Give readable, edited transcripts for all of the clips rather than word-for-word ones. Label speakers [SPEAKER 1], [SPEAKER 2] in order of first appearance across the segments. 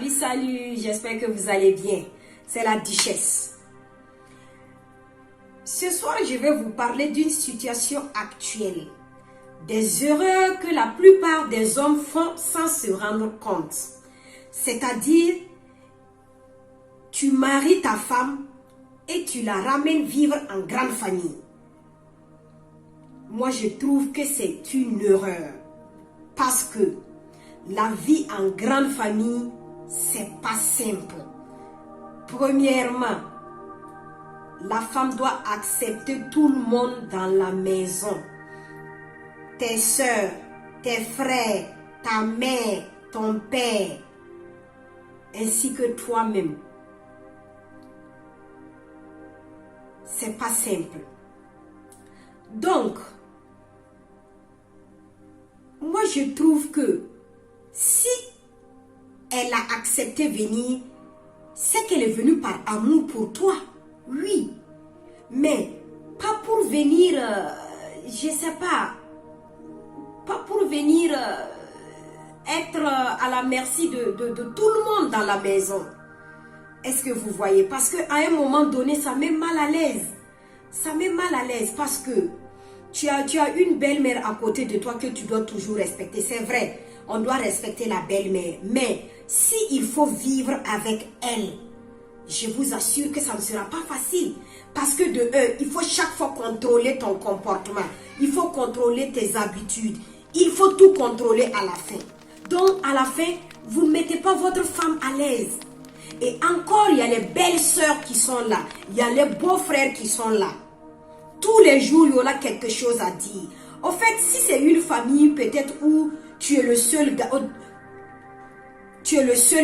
[SPEAKER 1] Salut, j'espère que vous allez bien. C'est la Duchesse. Ce soir, je vais vous parler d'une situation actuelle. Des erreurs que la plupart des hommes font sans se rendre compte. C'est-à-dire, tu maries ta femme et tu la ramènes vivre en grande famille. Moi, je trouve que c'est une erreur. Parce que la vie en grande famille, c'est pas simple. Premièrement, la femme doit accepter tout le monde dans la maison. Tes soeurs, tes frères, ta mère, ton père, ainsi que toi-même. C'est pas simple. Donc, moi je trouve que si elle a accepté venir, c'est qu'elle est venue par amour pour toi. Oui. Mais pas pour venir, je sais pas pour venir être à la merci de tout le monde dans la maison. Est-ce que vous voyez? Parce qu'à un moment donné, ça met mal à l'aise. Ça met mal à l'aise parce que tu as une belle-mère à côté de toi que tu dois toujours respecter. C'est vrai, on doit respecter la belle-mère. Mais si il faut vivre avec elle, je vous assure que ça ne sera pas facile. Parce que de eux, il faut chaque fois contrôler ton comportement. Il faut contrôler tes habitudes. Il faut tout contrôler à la fin. Donc, à la fin, vous ne mettez pas votre femme à l'aise. Et encore, il y a les belles sœurs qui sont là. Il y a les beaux-frères qui sont là. Tous les jours, il y aura quelque chose à dire. En fait, si c'est une famille peut-être où tu es le seul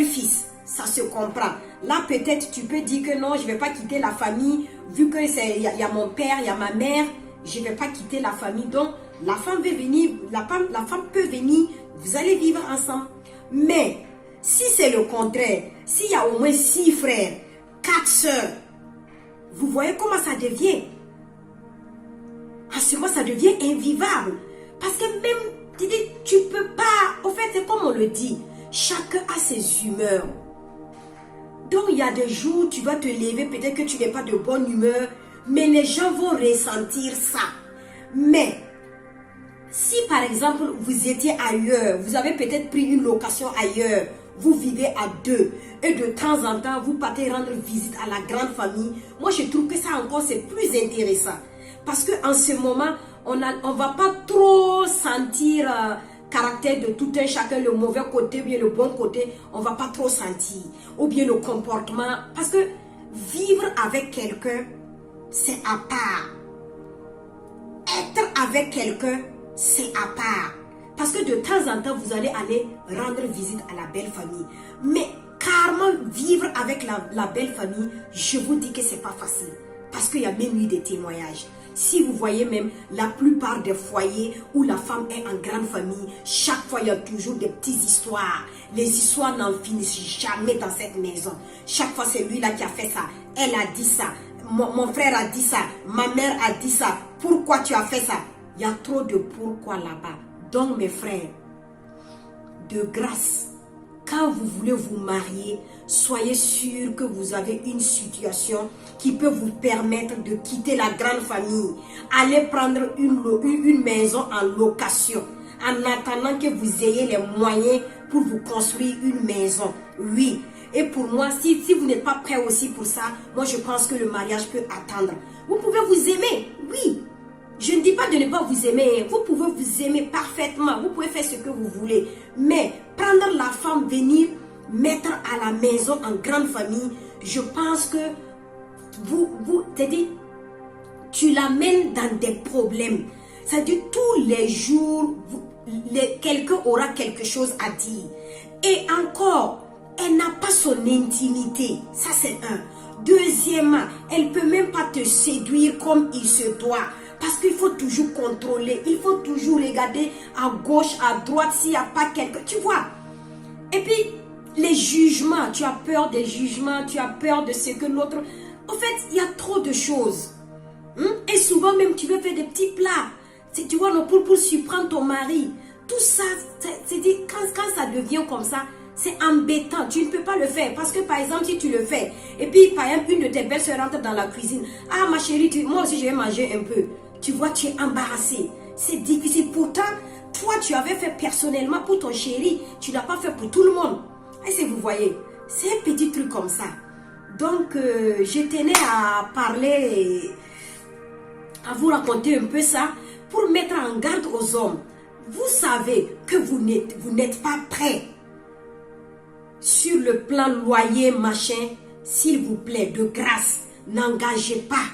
[SPEAKER 1] fils, ça se comprend. Là, peut-être tu peux dire que non, je ne vais pas quitter la famille, vu que il y a mon père, il y a ma mère, je ne vais pas quitter la famille. Donc, la femme veut venir, la femme peut venir, vous allez vivre ensemble. Mais, si c'est le contraire, s'il y a au moins 6 frères, 4 sœurs, vous voyez comment ça devient? À ce moment, ça devient invivable. Parce que même, tu ne peux pas, en fait, c'est comme on le dit, chacun a ses humeurs. Donc, il y a des jours, tu vas te lever, peut-être que tu n'es pas de bonne humeur, mais les gens vont ressentir ça. Mais, si par exemple, vous étiez ailleurs, vous avez peut-être pris une location ailleurs, vous vivez à 2, et de temps en temps, vous partez rendre visite à la grande famille, moi, je trouve que ça encore, c'est plus intéressant. Parce qu'en ce moment, on ne va pas trop sentir caractère de tout un chacun, le mauvais côté ou bien le bon côté, on ne va pas trop sentir. Ou bien le comportement. Parce que vivre avec quelqu'un, c'est à part. Être avec quelqu'un, c'est à part. Parce que de temps en temps, vous allez aller rendre visite à la belle famille. Mais carrément vivre avec la belle famille, je vous dis que ce n'est pas facile. Parce qu'il y a même eu des témoignages. Si vous voyez même la plupart des foyers où la femme est en grande famille, chaque fois il y a toujours des petites histoires. Les histoires n'en finissent jamais dans cette maison. Chaque fois c'est lui là qui a fait ça. Elle a dit ça. Mon frère a dit ça. Ma mère a dit ça. Pourquoi tu as fait ça? Il y a trop de pourquoi là-bas. Donc mes frères, de grâce, quand vous voulez vous marier, soyez sûr que vous avez une situation qui peut vous permettre de quitter la grande famille. Allez prendre une maison en location en attendant que vous ayez les moyens pour vous construire une maison. Oui. Et pour moi, si vous n'êtes pas prêt aussi pour ça, moi je pense que le mariage peut attendre. Vous pouvez vous aimer, oui. Je ne dis pas de ne pas vous aimer. Vous pouvez vous aimer parfaitement. Vous pouvez faire ce que vous voulez. Mais prendre la femme, venir mettre à la maison en grande famille, je pense que c'est-à-dire, tu l'amènes dans des problèmes. C'est-à-dire, tous les jours, quelqu'un aura quelque chose à dire. Et encore, elle n'a pas son intimité. Ça, c'est un. Deuxièmement, elle ne peut même pas te séduire comme il se doit. Parce qu'il faut toujours contrôler. Il faut toujours regarder à gauche, à droite, s'il n'y a pas quelqu'un. Tu vois. Et puis, les jugements. Tu as peur des jugements. Tu as peur de ce que l'autre... En fait, il y a trop de choses. Et souvent, même, tu veux faire des petits plats. Tu vois, pour surprendre ton mari. Tout ça, c'est dit, quand ça devient comme ça, C'est embêtant, tu ne peux pas le faire. Parce que par exemple, si tu le fais, et puis par exemple, une de tes belles se rentre dans la cuisine. Ah ma chérie, moi aussi je vais manger un peu. Tu vois, tu es embarrassé. C'est difficile. Pourtant, toi tu avais fait personnellement pour ton chéri. Tu n'as pas fait pour tout le monde. Est-ce que vous voyez? C'est un petit truc comme ça. Donc, je tenais à parler, à vous raconter un peu ça, pour mettre en garde aux hommes. Vous savez que vous n'êtes pas prêts. Sur le plan loyer, machin, s'il vous plaît, de grâce, n'engagez pas.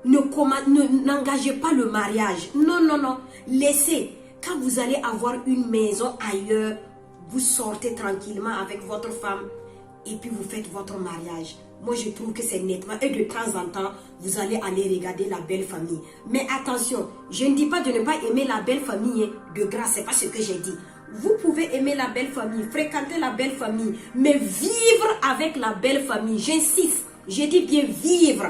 [SPEAKER 1] N'engagez pas le mariage. Non, non, non. Laissez. Quand vous allez avoir une maison ailleurs, vous sortez tranquillement avec votre femme et puis vous faites votre mariage. Moi, je trouve que c'est nettement. Et de temps en temps, vous allez aller regarder la belle famille. Mais attention, je ne dis pas de ne pas aimer la belle famille. De grâce, c'est pas ce que j'ai dit. Vous pouvez aimer la belle famille, fréquenter la belle famille, mais vivre avec la belle famille. J'insiste, je dis bien vivre.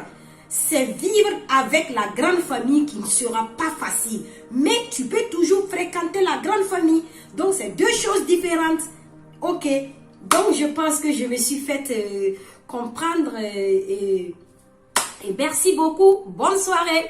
[SPEAKER 1] C'est vivre avec la grande famille qui ne sera pas facile. Mais tu peux toujours fréquenter la grande famille. Donc, c'est deux choses différentes. Ok. Donc, je pense que je me suis fait comprendre. Et merci beaucoup. Bonne soirée.